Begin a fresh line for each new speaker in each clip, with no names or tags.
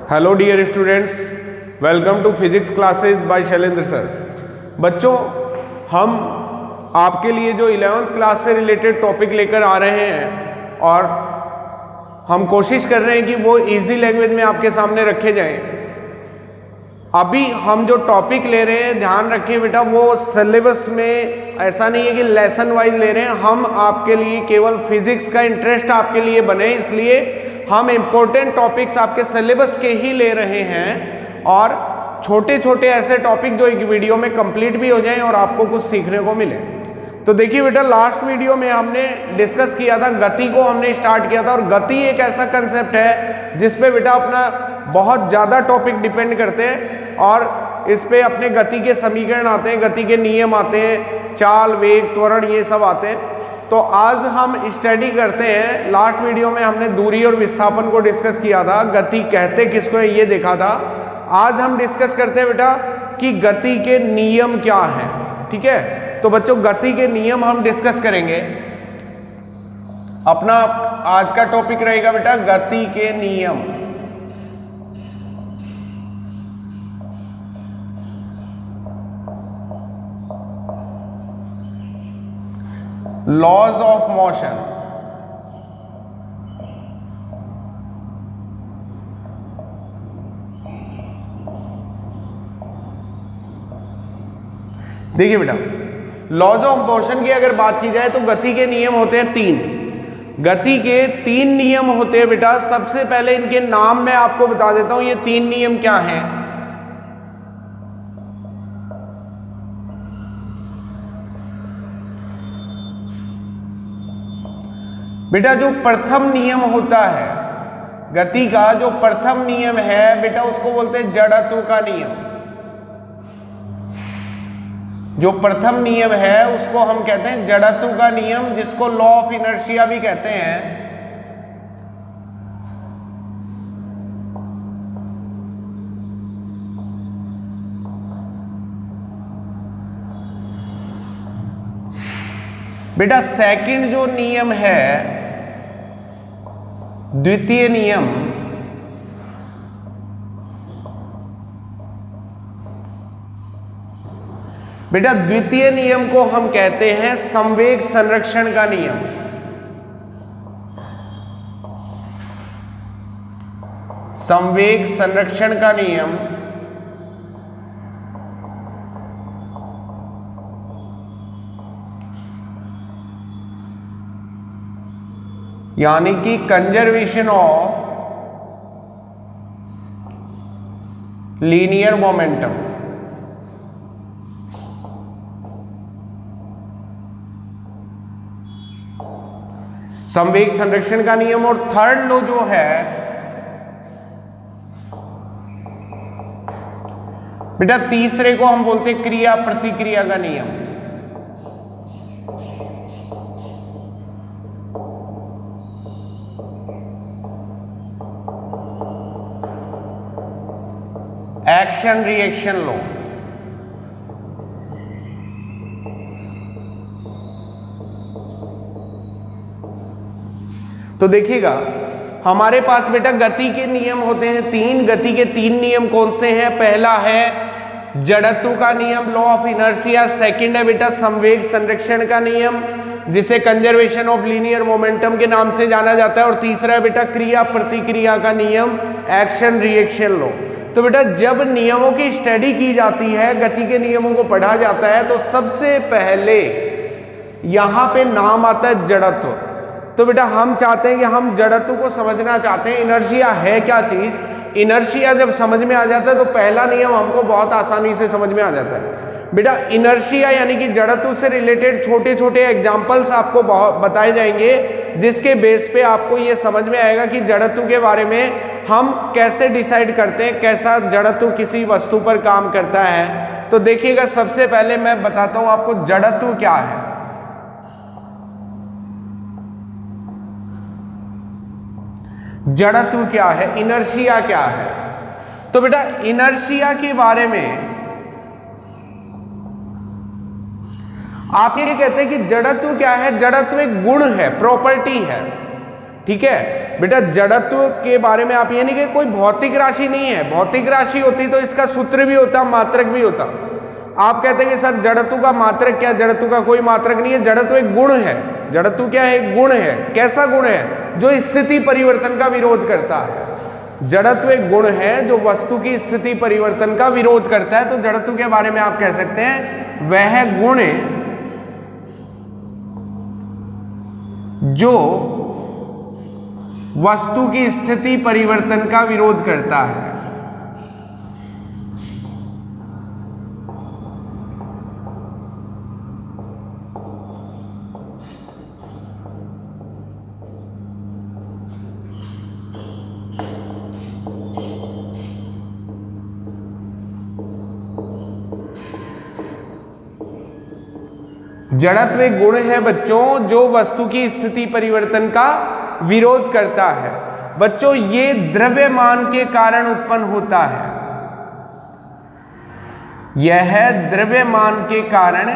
Hello dear students, welcome to physics classes by Shailendra sir. बच्चों, हम आपके लिए जो 11th क्लास से रिलेटेड टॉपिक लेकर आ रहे हैं और हम कोशिश कर रहे हैं कि वो इजी लैंग्वेज में आपके सामने रखे जाएं। अभी हम जो टॉपिक ले रहे हैं, ध्यान रखें बेटा, वो सिलेबस में ऐसा नहीं है कि लेसन वाइज ले रहे हैं। हम आपके लिए केवल फिजिक्स का इंटरेस्ट आपके लिए बने, इसलिए हम इम्पोर्टेंट टॉपिक्स आपके सिलेबस के ही ले रहे हैं और छोटे छोटे ऐसे टॉपिक जो एक वीडियो में कंप्लीट भी हो जाएं और आपको कुछ सीखने को मिले। तो देखिए बेटा, लास्ट वीडियो में हमने डिस्कस किया था, गति को हमने स्टार्ट किया था और गति एक ऐसा कंसेप्ट है जिस पे बेटा अपना बहुत ज़्यादा टॉपिक डिपेंड करते हैं और इस पे अपने गति के समीकरण आते हैं, गति के नियम आते हैं, चाल, वेग, त्वरण, ये सब आते हैं। तो आज हम स्टडी करते हैं। लास्ट वीडियो में हमने दूरी और विस्थापन को डिस्कस किया था, गति कहते किसको है ये देखा था। आज हम डिस्कस करते हैं बेटा कि गति के नियम क्या हैं। ठीक है, तो बच्चों गति के नियम हम डिस्कस करेंगे। अपना आज का टॉपिक रहेगा बेटा गति के नियम। Laws of motion. देखिए बेटा, लॉज ऑफ मोशन की अगर बात की जाए तो गति के नियम होते हैं 3। गति के 3 नियम होते हैं बेटा। सबसे पहले इनके नाम मैं आपको बता देता हूं, ये 3 नियम क्या हैं। बेटा जो प्रथम नियम होता है गति का, जो प्रथम नियम है बेटा, उसको बोलते हैं जड़त्व का नियम। जो प्रथम नियम है उसको हम कहते हैं जड़त्व का नियम, जिसको लॉ ऑफ इनर्शिया भी कहते हैं। बेटा सेकंड जो नियम है, द्वितीय नियम, बेटा द्वितीय नियम को हम कहते हैं संवेग संरक्षण का नियम। संवेग संरक्षण का नियम यानी कि कंजर्वेशन ऑफ लीनियर मोमेंटम। संवेग संरक्षण का नियम। और थर्ड लो जो है बेटा, तीसरे को हम बोलते हैं क्रिया प्रतिक्रिया का नियम। एक्शन रिएक्शन लो। तो देखिएगा, हमारे पास बेटा गति के नियम होते हैं 3। गति के 3 नियम कौन से हैं? पहला है जड़त्व का नियम, लॉ ऑफ इनर्शिया। सेकंड है बेटा संवेग संरक्षण का नियम, जिसे कंजर्वेशन ऑफ लीनियर मोमेंटम के नाम से जाना जाता है। और तीसरा है बेटा क्रिया प्रतिक्रिया का नियम, एक्शन रिएक्शन लॉ। तो बेटा जब नियमों की स्टडी की जाती है, गति के नियमों को पढ़ा जाता है, तो सबसे पहले यहां पे नाम आता है जड़त्व। तो बेटा हम चाहते हैं कि हम जड़त्व को समझना चाहते हैं, इनर्शिया है क्या चीज। इनर्शिया जब समझ में आ जाता है तो पहला नियम हमको बहुत आसानी से समझ में आ जाता है। बेटा इनर्शिया यानी कि जड़त्व से रिलेटेड छोटे छोटे एग्जाम्पल्स आपको बहुत बताए जाएंगे, जिसके बेस पे आपको ये समझ में आएगा कि जड़त्व के बारे में हम कैसे डिसाइड करते हैं, कैसा जड़त्व किसी वस्तु पर काम करता है। तो देखिएगा, सबसे पहले मैं बताता हूं आपको जड़त्व क्या है। जड़त्व क्या है, इनर्शिया क्या है। तो बेटा इनर्शिया के बारे में आप ये कहते हैं कि जड़त्व क्या है? जड़त्व एक गुण है, प्रॉपर्टी है। ठीक है बेटा, जड़त्व के बारे में आप ये नहीं कि कोई भौतिक राशि नहीं है, भौतिक राशि होती तो इसका सूत्र भी होता, मात्रक भी होता। आप कहते हैं कि सर जड़त्व का मात्रक क्या, जड़त्व का कोई मात्रक नहीं है, जड़त्व एक गुण है। जड़त्व क्या है? एक गुण है। कैसा गुण है? जो स्थिति परिवर्तन का विरोध करता है। जड़त्व एक गुण है जो वस्तु की स्थिति परिवर्तन का विरोध करता है। तो जड़त्व के बारे में आप कह सकते हैं वह गुण जो वस्तु की स्थिति परिवर्तन का विरोध करता है। जड़त्व एक गुण है बच्चों जो वस्तु की स्थिति परिवर्तन का विरोध करता है। बच्चों ये द्रव्यमान के कारण उत्पन्न होता है, यह द्रव्यमान के कारण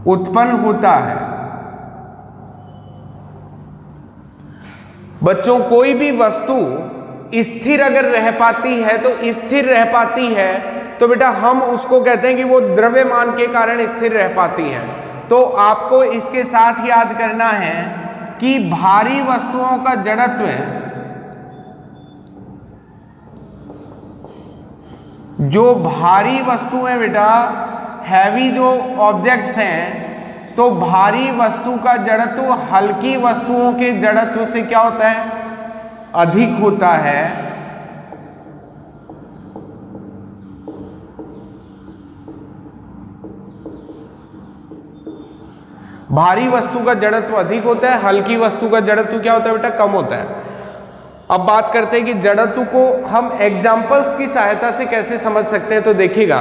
उत्पन्न होता है। बच्चों कोई भी वस्तु स्थिर अगर रह पाती है तो स्थिर रह पाती है तो बेटा हम उसको कहते हैं कि वो द्रव्यमान के कारण स्थिर रह पाती है। तो आपको इसके साथ याद करना है कि भारी वस्तुओं का जड़त्व जो भारी वस्तुएं बेटा हैवी जो ऑब्जेक्ट्स हैं, तो भारी वस्तु का जड़त्व हल्की वस्तुओं के जड़त्व से क्या होता है? अधिक होता है। भारी वस्तु का जड़त्व अधिक होता है, हल्की वस्तु का जड़त्व क्या होता है बेटा? कम होता है। अब बात करते हैं कि जड़त्व को हम एग्जाम्पल्स की सहायता से कैसे समझ सकते हैं। तो देखिएगा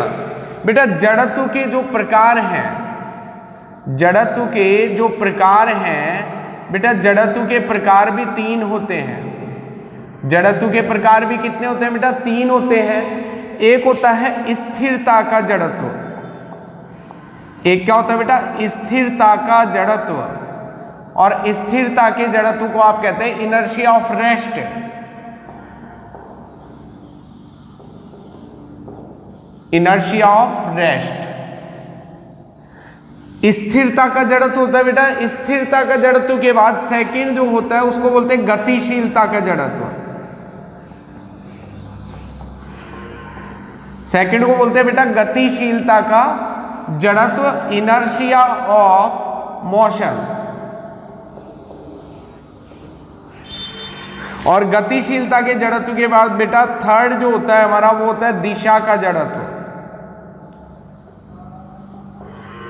बेटा, जड़त्व के जो प्रकार हैं, जड़त्व के जो प्रकार हैं बेटा, जड़त्व के प्रकार भी 3 होते हैं। जड़त्व के प्रकार भी कितने होते हैं बेटा? 3 होते हैं। एक होता है स्थिरता का जड़त्व, एक क्या होता है बेटा? स्थिरता का जड़त्व। और स्थिरता के जड़त्व को आप कहते हैं inertia of rest. Inertia of rest. स्थिरता का जड़त्व होता है बेटा, स्थिरता का जड़त्व के बाद सेकंड जो होता है उसको बोलते हैं गतिशीलता का जड़त्व। सेकंड को बोलते हैं बेटा गतिशीलता का जड़त्व, इनर्शिया ऑफ मोशन। और गतिशीलता के जड़त्व के बाद बेटा थर्ड जो होता है हमारा वो होता है दिशा का जड़त्व।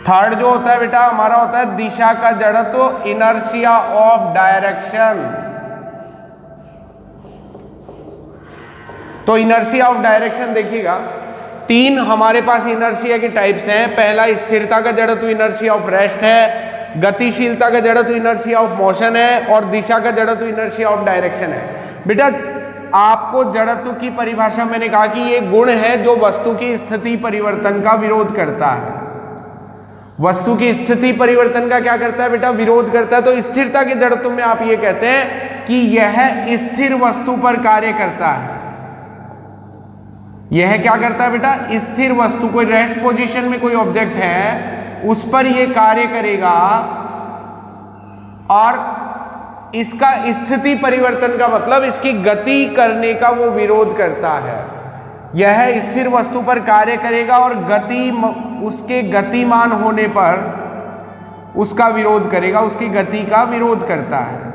थर्ड जो होता है बेटा हमारा होता है दिशा का जड़त्व, इनर्शिया ऑफ डायरेक्शन। तो इनर्शिया ऑफ डायरेक्शन देखिएगा, 3 हमारे पास इनर्शिया के टाइप्स हैं। पहला स्थिरता का जड़त्व इनर्शिया ऑफ रेस्ट है, गतिशीलता का जड़त्व इनर्शिया ऑफ मोशन है, और दिशा का जड़त्व इनर्शिया ऑफ डायरेक्शन है। बेटा आपको जड़त्व की परिभाषा मैंने कहा कि ये गुण है जो वस्तु की स्थिति परिवर्तन का विरोध करता है। वस्तु की स्थिति परिवर्तन का क्या करता है बेटा? विरोध करता है। तो स्थिरता के जड़त्व में आप ये कहते हैं कि यह स्थिर वस्तु पर कार्य करता है। यह क्या करता है बेटा? स्थिर वस्तु, कोई रेस्ट पोजीशन में कोई ऑब्जेक्ट है उस पर यह कार्य करेगा और इसका स्थिति परिवर्तन का मतलब इसकी गति करने का वो विरोध करता है। यह स्थिर वस्तु पर कार्य करेगा और उसके गतिमान होने पर उसका विरोध करेगा, उसकी गति का विरोध करता है।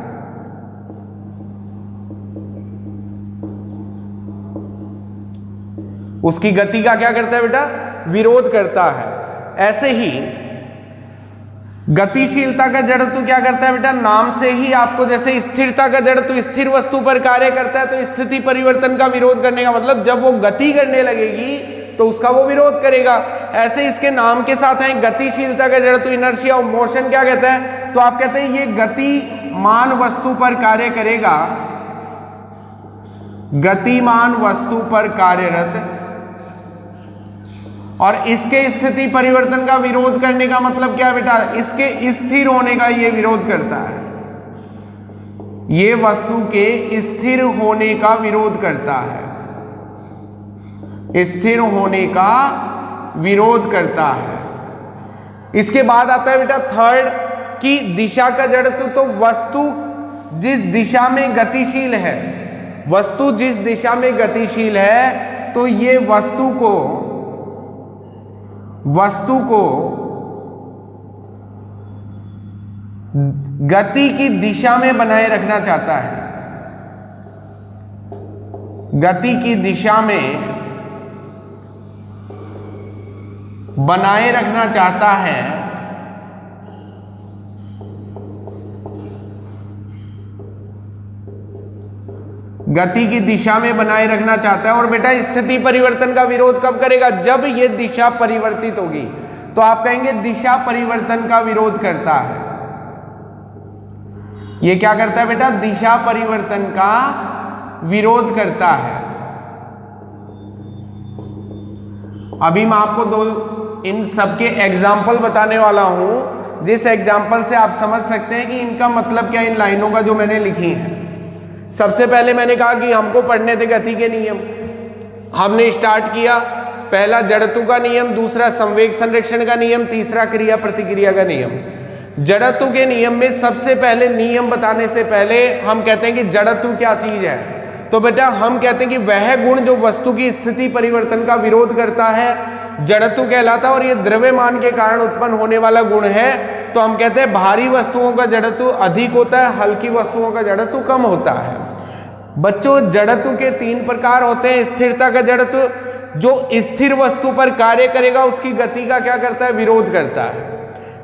उसकी गति का क्या करता है बेटा? विरोध करता है। ऐसे ही गतिशीलता का जड़त्व क्या करता है बेटा? नाम से ही आपको, जैसे स्थिरता का जड़त्व स्थिर वस्तु पर कार्य करता है तो स्थिति परिवर्तन का विरोध करने का मतलब जब वो गति करने लगेगी तो उसका वो विरोध करेगा। ऐसे इसके नाम के साथ है गतिशीलता का जड़त्व इनर्शिया ऑफ मोशन। क्या कहता है? तो आप कहते हैं ये गतिमान वस्तु पर कार्य करेगा, गतिमान वस्तु पर कार्यरत, और इसके स्थिति परिवर्तन का विरोध करने का मतलब क्या है बेटा, इसके स्थिर होने का ये विरोध करता है, ये वस्तु के स्थिर होने का विरोध करता है, स्थिर होने का विरोध करता है। इसके बाद आता है बेटा थर्ड की दिशा का जड़त्व। तो वस्तु जिस दिशा में गतिशील है, वस्तु जिस दिशा में गतिशील है, तो ये वस्तु को गति की दिशा में बनाए रखना चाहता है, गति की दिशा में बनाए रखना चाहता है। गति की दिशा में बनाए रखना चाहता है। और बेटा स्थिति परिवर्तन का विरोध कब करेगा, जब ये दिशा परिवर्तित होगी। तो आप कहेंगे दिशा परिवर्तन का विरोध करता है। ये क्या करता है बेटा, दिशा परिवर्तन का विरोध करता है। अभी मैं आपको इन सबके एग्जाम्पल बताने वाला हूं, जिस एग्जाम्पल से आप समझ सकते हैं कि इनका मतलब क्या इन लाइनों का जो मैंने लिखी है। सबसे पहले मैंने कहा कि हमको पढ़ने थे गति के नियम। हमने स्टार्ट किया, पहला जड़त्व का नियम, दूसरा संवेग संरक्षण का नियम, तीसरा क्रिया प्रतिक्रिया का नियम। जड़त्व के नियम में सबसे पहले नियम बताने से पहले हम कहते हैं कि जड़त्व क्या चीज है। तो बेटा हम कहते हैं कि वह गुण जो वस्तु की स्थिति परिवर्तन का विरोध करता है जड़त्व कहलाता है। और ये द्रव्यमान के कारण उत्पन्न होने वाला गुण है। तो हम कहते हैं भारी वस्तुओं का जड़त्व अधिक होता है, हल्की वस्तुओं का जड़त्व कम होता है। बच्चों जड़त्व के 3 प्रकार होते हैं। स्थिरता का जड़त्व, जो स्थिर वस्तु पर कार्य करेगा उसकी गति का क्या करता है, विरोध करता है।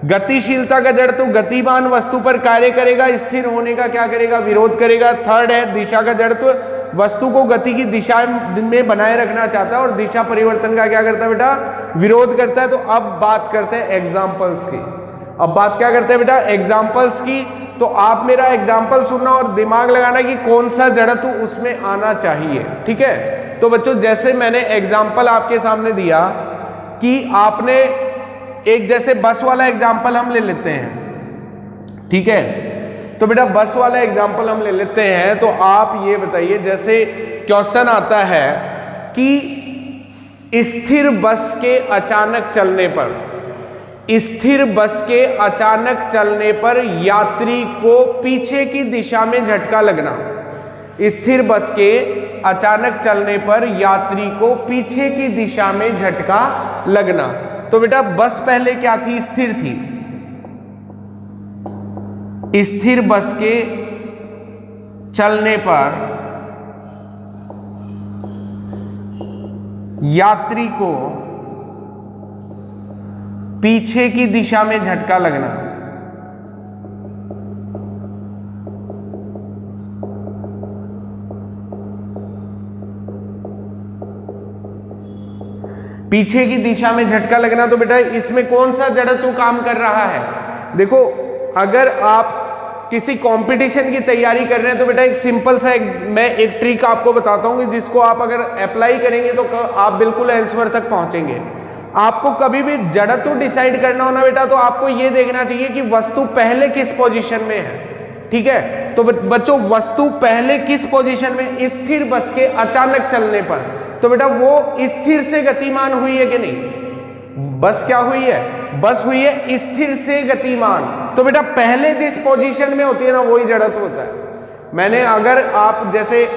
गतिशीलता का जड़त्व, गतिमान वस्तु पर कार्य करेगा, स्थिर होने का क्या करेगा, विरोध करेगा। थर्ड है दिशा का जड़त्व, वस्तु को गति की दिशा में बनाए रखना चाहता है और दिशा परिवर्तन का क्या करता है बेटा, विरोध करता है। तो अब बात करते हैं एग्जाम्पल्स की। अब बात क्या करते हैं बेटा, एग्जाम्पल्स की। तो आप मेरा एग्जाम्पल सुनना और दिमाग लगाना कि कौन सा जड़त्व उसमें आना चाहिए, ठीक है। तो बच्चों जैसे मैंने एग्जाम्पल आपके सामने दिया कि आपने एक, जैसे बस वाला एग्जाम्पल हम ले लेते हैं, ठीक है। तो बेटा बस वाला एग्जाम्पल हम ले लेते हैं। तो आप ये बताइए, जैसे क्वेश्चन आता है कि स्थिर बस के अचानक चलने पर, स्थिर बस के अचानक चलने पर यात्री को पीछे की दिशा में झटका लगना। स्थिर बस के अचानक चलने पर यात्री को पीछे की दिशा में झटका लगना। तो बेटा बस पहले क्या थी, स्थिर थी। स्थिर बस के चलने पर यात्री को पीछे की दिशा में झटका लगना। पीछे की दिशा में झटका लगना। तो बेटा इसमें कौन सा जड़त्व काम कर रहा है। देखो अगर आप किसी कंपटीशन की तैयारी कर रहे हैं तो बेटा एक सिंपल सा मैं एक ट्रिक आपको बताता हूं कि जिसको आप अगर अप्लाई करेंगे तो आप बिल्कुल आंसर तक पहुंचेंगे। आपको कभी भी जड़त्व डिसाइड करना हो ना बेटा, तो आपको यह देखना चाहिए कि वस्तु पहले किस पोजीशन में है, ठीक है। तो बच्चों वस्तु पहले किस पोजीशन में, स्थिर बस के अचानक चलने पर। तो बेटा वो स्थिर से गतिमान हुई है कि नहीं, बस क्या हुई है, बस हुई है स्थिर से गतिमान। तो बेटा पहले जिस पोजीशन में होती है ना वही जड़त्व होता है। मैंने अगर आप जैसे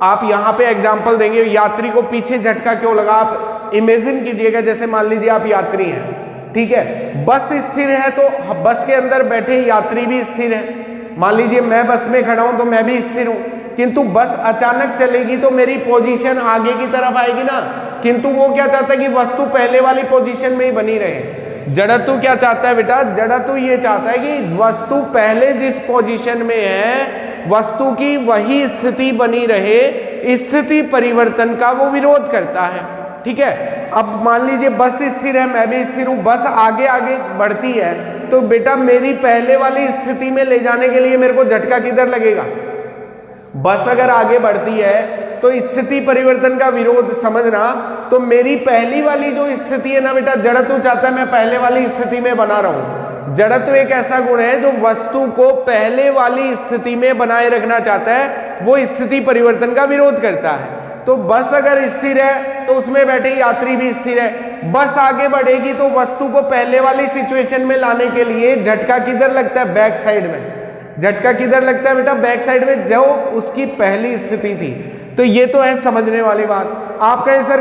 आप यहां पे एग्जांपल देंगे, यात्री को पीछे झटका क्यों लगा, आप इमेजिन कीजिएगा जैसे मान लीजिए आप यात्री हैं, ठीक है। बस स्थिर है तो बस के अंदर बैठे यात्री भी स्थिर है। मान लीजिए मैं बस में खड़ा हूं तो मैं भी स्थिर हूं, किंतु बस अचानक चलेगी तो मेरी पोजीशन आगे की तरफ आएगी ना। किंतु वो क्या चाहता है कि वस्तु पहले वाली पोजीशन में ही बनी रहे। जड़त्व क्या चाहता है बेटा, जड़त्व ये चाहता है कि वस्तु पहले जिस पोजीशन में है वस्तु की वही स्थिति बनी रहे। स्थिति परिवर्तन का वो विरोध करता है, ठीक है। अब मान लीजिए बस स्थिर है, मैं भी स्थिर हूं, बस आगे आगे बढ़ती है तो बेटा मेरी पहले वाली स्थिति में ले जाने के लिए मेरे को झटका किधर लगेगा। बस अगर आगे बढ़ती है तो स्थिति परिवर्तन का विरोध समझना, तो मेरी पहली वाली जो स्थिति है ना बेटा, जड़त्व चाहता है मैं पहले वाली स्थिति में बना रहा हूं। जड़त्व एक ऐसा गुण है जो वस्तु को पहले वाली स्थिति में बनाए रखना चाहता है, वो स्थिति परिवर्तन का विरोध करता है। तो बस अगर स्थिर है तो उसमें बैठे यात्री भी स्थिर है। बस आगे बढ़ेगी तो वस्तु को पहले वाली सिचुएशन में लाने के लिए झटका किधर लगता है, बैक साइड में। झटका किधर लगता है बेटा, बैक साइड में, जो उसकी पहली स्थिति थी। तो ये तो है समझने वाली बात। आप कहें सर,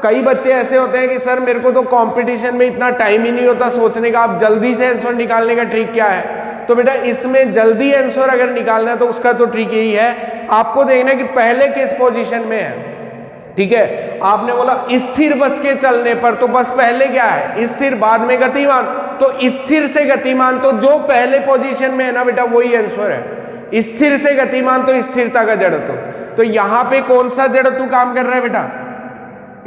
कई बच्चे ऐसे होते हैं कि सर मेरे को तो कंपटीशन में इतना टाइम ही नहीं होता सोचने का, आप जल्दी से आंसर निकालने का ट्रिक क्या है? तो बेटा इसमें जल्दी आंसर अगर निकालना है तो उसका तो ट्रिक यही है, आपको देखना है कि पहले किस पोजीशन में है। ठीक है, आपने बोला स्थिर बस के चलने पर, तो बस पहले क्या है, स्थिर, बाद में गतिमान। तो स्थिर से गतिमान, तो जो पहले पोजीशन में है ना बेटा वही आंसर है। स्थिर से गतिमान तो स्थिरता का जड़त्व। तो यहां पे कौन सा जड़त्व काम कर रहा है बेटा?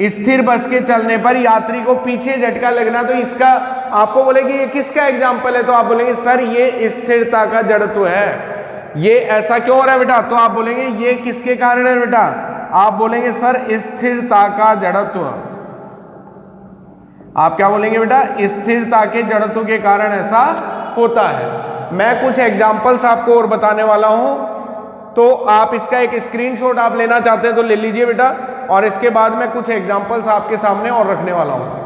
स्थिर बस के चलने पर यात्री को पीछे झटका लगना। तो इसका आपको बोलेगी ये किसका एग्जाम्पल है, तो आप बोलेंगे सर ये स्थिरता का जड़त्व है। ये ऐसा क्यों हो रहा है बेटा? तो आप बोलेंगे ये किसके कारण है बेटा? आप बोलेंगे सर स्थिरता का जड़त्व। आप क्या बोलेंगे बेटा? स्थिरता के जड़त्व के कारण ऐसा होता है। मैं कुछ एग्जाम्पल्स आपको और बताने वाला हूं, तो आप इसका एक स्क्रीनशॉट आप लेना चाहते हैं तो ले लीजिए बेटा, और इसके बाद मैं कुछ एग्जाम्पल्स आपके सामने और रखने वाला हूं।